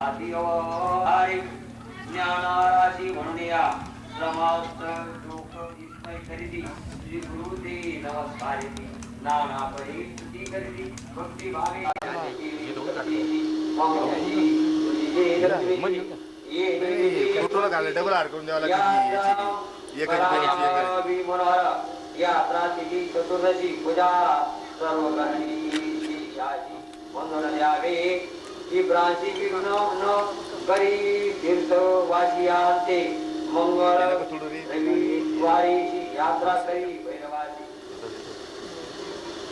हरी ज्ञानाराशी म्हणून या समास्त लोक विस्मय करीती श्री गुरुदे नमस्कार नाना परिस्थिती करीती भक्ती भावे डबल अडकून द्यावं यात्रा तिथी चतुर्दशी पूजा सर्व म्हणून द्यावे ही प्राची विघ्न न करी तीर्थवासियांचे मंगळ रविवारी यात्रा करी भैरवाची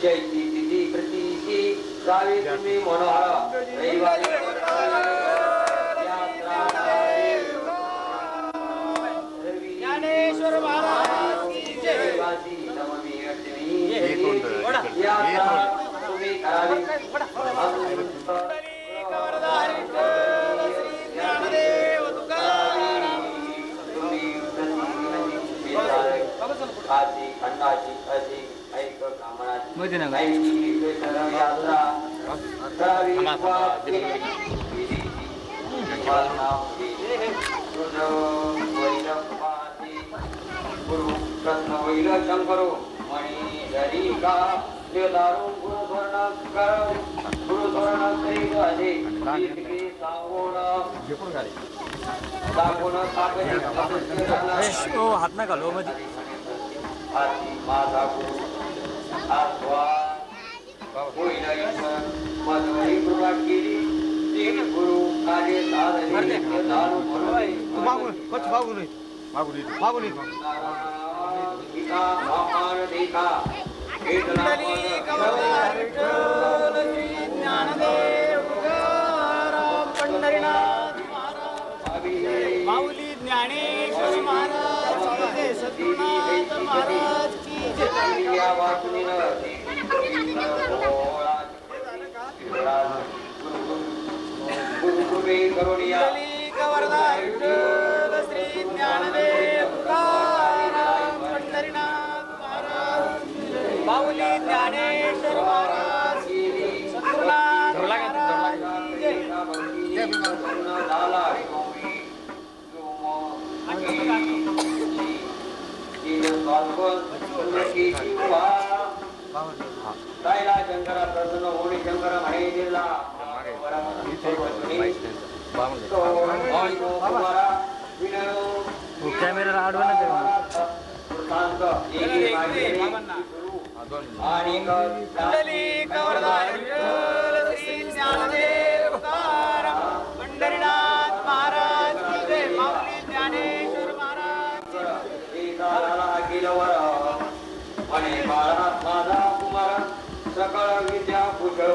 चैती तिथी प्रतीची जावे तुम्ही मनोहर रविवारी ज्ञानेश्वर महाराज की जय। नवमी अष्टमी यात्रा तुम्ही करावी आजी खंडाची अशी ऐक कामनाची यात्रा करावी गुरु प्रश्न होईल शंकरो मणी जरी का देवदारू गुरु स्वर्ण कर गुरु स्वर्ण करीत आहे सांगून दाखवून हात ना घालू मध्ये माझा गुरु आस्वा होईल मधुरी कृपा केली तीन गुरु कार्य साधने दारू मागून माऊली ज्ञानेश्वर महाराज सद्गुरुनाथ महाराज की जय। श्री ज्ञानदेव तुकाराम पंढरीनाथ महाराज माऊली ज्ञानेश्वर महाराज सद्गुरुनाथ महाराज की जय। शंकर प्रसन्न होणी शंकर म्हणे जिल्हा कॅमेरा आडवा पंढरीनाथ महाराज की जय। माऊली ज्ञानेश्वर महाराज माझा कुमार सकळ विद्या कुशल